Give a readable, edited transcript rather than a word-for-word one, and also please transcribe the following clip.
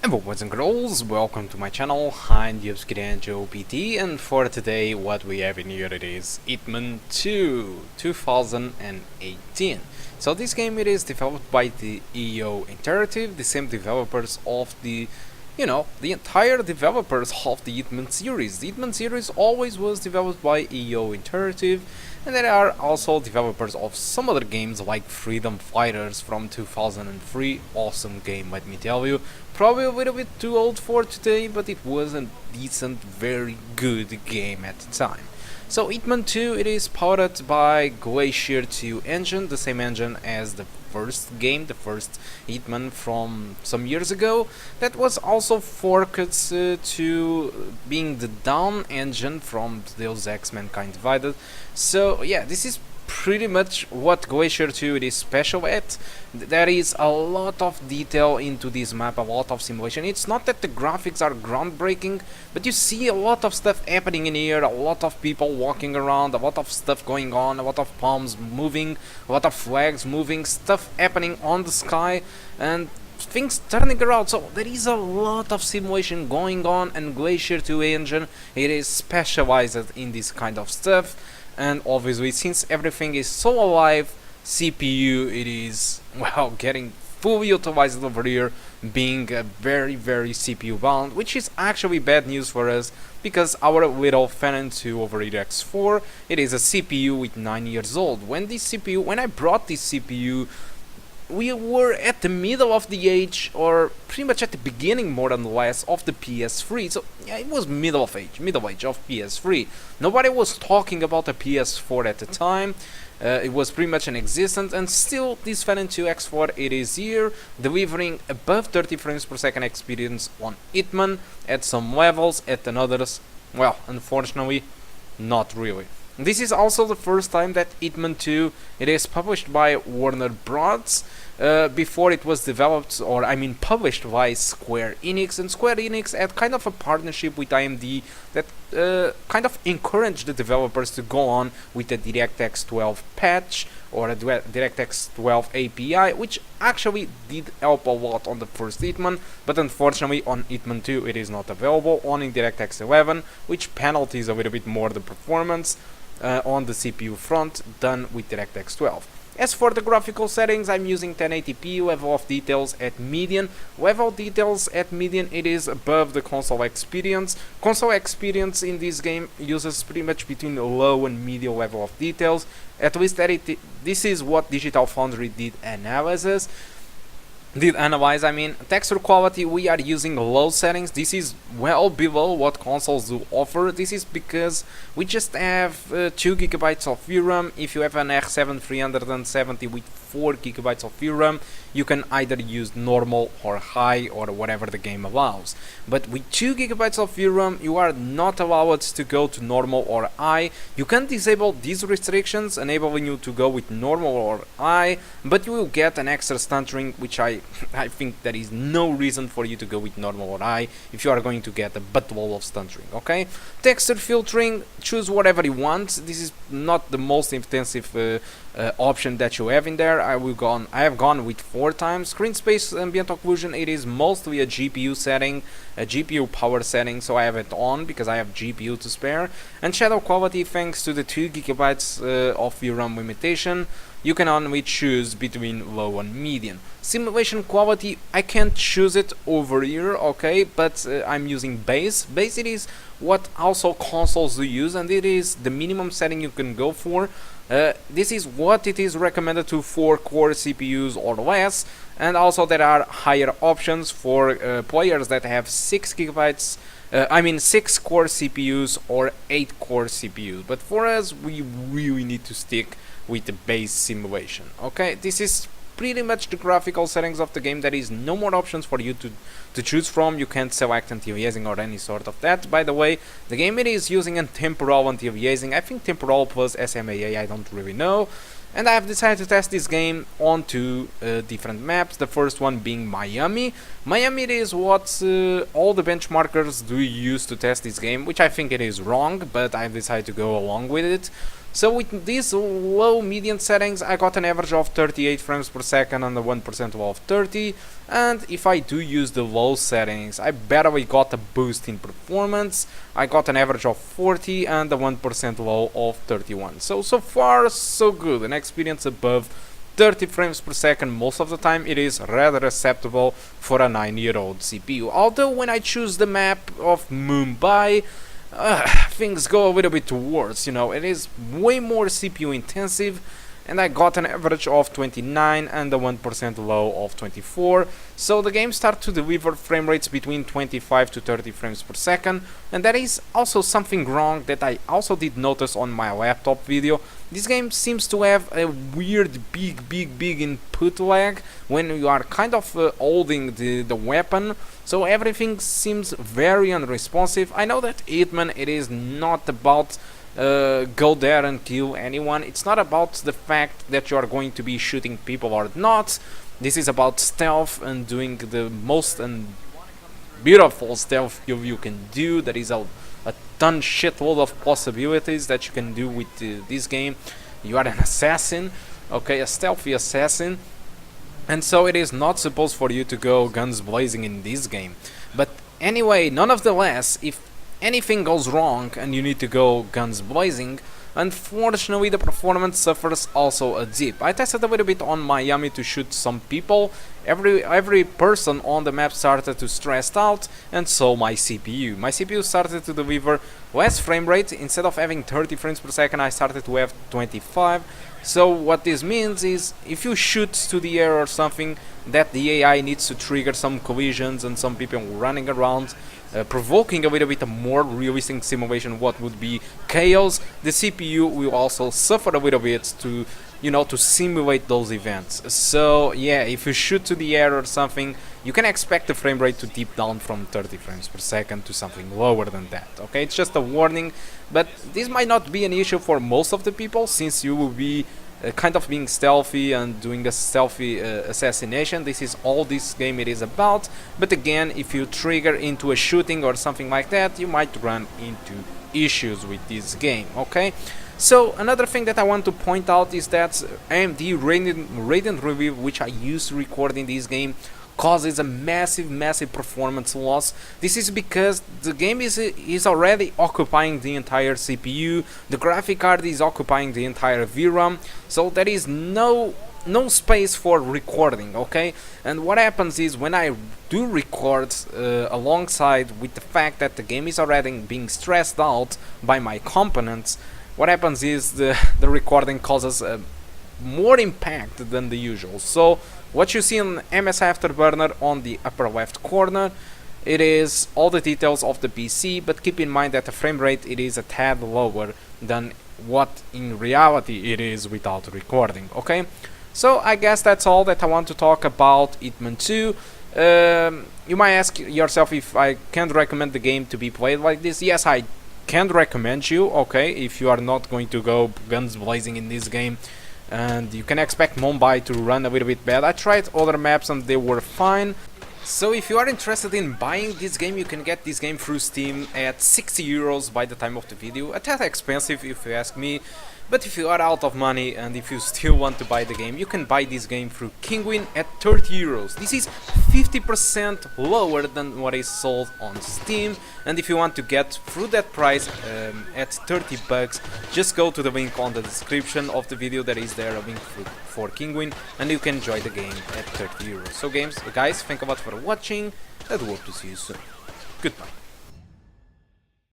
Hello boys and girls, welcome to my channel. I'm PT, and for today what we have in here it is Hitman 2 2018. So this game it is developed by the EO Interactive, the same developers of the entire developers of the Hitman series. The Hitman series always was developed by EO Interactive, and there are also developers of some other games like Freedom Fighters from 2003, awesome game let me tell you. Probably a little bit too old for today, but it was a decent, very good game at the time. So Hitman 2 it is powered by Glacier 2 engine, the same engine as the first game, the first Hitman from some years ago. That was also forked to being the Dawn engine from Deus Ex Mankind Divided. So yeah, this is pretty much what Glacier 2 it is special at. There is a lot of detail into this map, a lot of simulation. It's not that the graphics are groundbreaking, but you see a lot of stuff happening in here, a lot of people walking around, a lot of stuff going on, a lot of palms moving, a lot of flags moving, stuff happening on the sky, and things turning around. So there is a lot of simulation going on, and Glacier 2 engine it is specialized in this kind of stuff. And obviously, since everything is so alive, CPU it is, well, getting fully utilized over here, being a very CPU bound, which is actually bad news for us, because our little Phenom II over here X4 it is a CPU with 9 years old. When I brought this CPU, we were at the middle of the age, or pretty much at the beginning more than less, of the PS3. So yeah, it was middle age of PS3. Nobody was talking about the PS4 at the time. It was pretty much inexistent, and still this Phenom II X4 it is here, delivering above 30 frames per second experience on Hitman at some levels, at others, well, unfortunately, not really. This is also the first time that Hitman 2 it is published by Warner Bros. Before it was developed, or I mean published by Square Enix, and Square Enix had kind of a partnership with AMD that kind of encouraged the developers to go on with the DirectX 12 patch or a DirectX 12 API, which actually did help a lot on the first Hitman, but unfortunately on Hitman 2 it is not available, only in DirectX 11, which penalties a little bit more the performance on the CPU front than with DirectX 12. As for the graphical settings, I'm using 1080p, level of details at median. Level details at median it is above the console experience. Console experience in this game uses pretty much between low and medium level of details. At least this is what Digital Foundry did analyze. I mean, texture quality we are using low settings. This is well below what consoles do offer. This is because we just have 2 gigabytes of VRAM. If you have an R7 370 with 4 gigabytes of VRAM, you can either use normal or high or whatever the game allows. But with 2 gigabytes of VRAM, you are not allowed to go to normal or high. You can disable these restrictions, enabling you to go with normal or high, but you will get an extra stuttering, which I think there is no reason for you to go with normal or high if you are going to get a buttload of stuttering. Okay, texture filtering, choose whatever you want. This is not the most intensive option that you have in there. I have gone with 4 times. Screen space ambient occlusion it is mostly a GPU setting, a GPU power setting, so I have it on because I have GPU to spare. And shadow quality, thanks to the 2 gigabytes of VRAM limitation, you can only choose between low and medium. Simulation quality, I can't choose it over here, okay, but I'm using base. Base it is what also consoles do use, and it is the minimum setting you can go for. This is what it is recommended to 4-core CPUs or less, and also there are higher options for players that have 6 gigabytes. 6-core CPUs or 8-core CPUs, but for us we really need to stick with the base simulation. Okay, this is pretty much the graphical settings of the game. There is no more options for you to choose from. You can't select anti-aliasing or any sort of that. By the way, the game it is using a temporal anti-aliasing. I think temporal plus SMAA, I don't really know. And I have decided to test this game on 2 different maps. The first one being Miami. Miami it is what all the benchmarkers do use to test this game, which I think it is wrong, but I decided to go along with it. So with these low median settings, I got an average of 38 frames per second and a 1% low of 30. And if I do use the low settings, I barely got a boost in performance. I got an average of 40 and a 1% low of 31. So far so good. An experience above 30 frames per second most of the time. It is rather acceptable for a 9-year-old CPU. Although when I choose the map of Mumbai, things go a little bit worse, you know. It is way more CPU intensive, and I got an average of 29 and a 1% low of 24. So the game starts to deliver frame rates between 25 to 30 frames per second, and that is also something wrong that I also did notice on my laptop video. This game seems to have a weird big input lag when you are kind of holding the weapon, so everything seems very unresponsive. I know that Hitman, it is not about go there and kill anyone. It's not about the fact that you are going to be shooting people or not. This is about stealth and doing the most beautiful stealth you can do. There is a ton shitload of possibilities that you can do with this game. You are an assassin, okay, a stealthy assassin, and so it is not supposed for you to go guns blazing in this game. But anyway, none of the less, if anything goes wrong and you need to go guns blazing, unfortunately the performance suffers also a dip. I tested a little bit on Miami to shoot some people. Every person on the map started to stress out, and so my CPU. My CPU started to deliver less frame rate. Instead of having 30 frames per second, I started to have 25. So what this means is, if you shoot to the air or something, that the AI needs to trigger some collisions and some people running around, provoking a little bit more realistic simulation, what would be chaos. The CPU will also suffer a little bit to, you know, to simulate those events. So yeah, if you shoot to the air or something, you can expect the frame rate to dip down from 30 frames per second to something lower than that. Okay, it's just a warning, but this might not be an issue for most of the people, since you will be kind of being stealthy and doing a stealthy assassination. This is all this game it is about. But again, if you trigger into a shooting or something like that, you might run into issues with this game. Okay, so another thing that I want to point out is that AMD Radeon Relive, which I used to record in this game, causes a massive performance loss. This is because the game is already occupying the entire CPU, the graphic card is occupying the entire VRAM, so there is no space for recording, okay? And what happens is, when I do record alongside with the fact that the game is already being stressed out by my components, what happens is the recording causes more impact than the usual. So what you see on MS Afterburner on the upper left corner, it is all the details of the PC, but keep in mind that the frame rate, it is a tad lower than what in reality it is without recording. Okay, so I guess that's all that I want to talk about Hitman 2. You might ask yourself if I can recommend the game to be played like this. Yes, I can recommend you, okay, if you are not going to go guns blazing in this game, and you can expect Mumbai to run a little bit bad. I tried other maps and they were fine. So if you are interested in buying this game, you can get this game through Steam at 60 euros by the time of the video. A tad expensive if you ask me, but if you are out of money and if you still want to buy the game, you can buy this game through Kinguin at 30 euros. This is 50% lower than what is sold on Steam, and if you want to get through that price at 30 bucks, just go to the link on the description of the video. There is there a link for Kinguin, and you can enjoy the game at 30 euros. So guys, thank you a lot for watching, and hope to see you soon. Goodbye.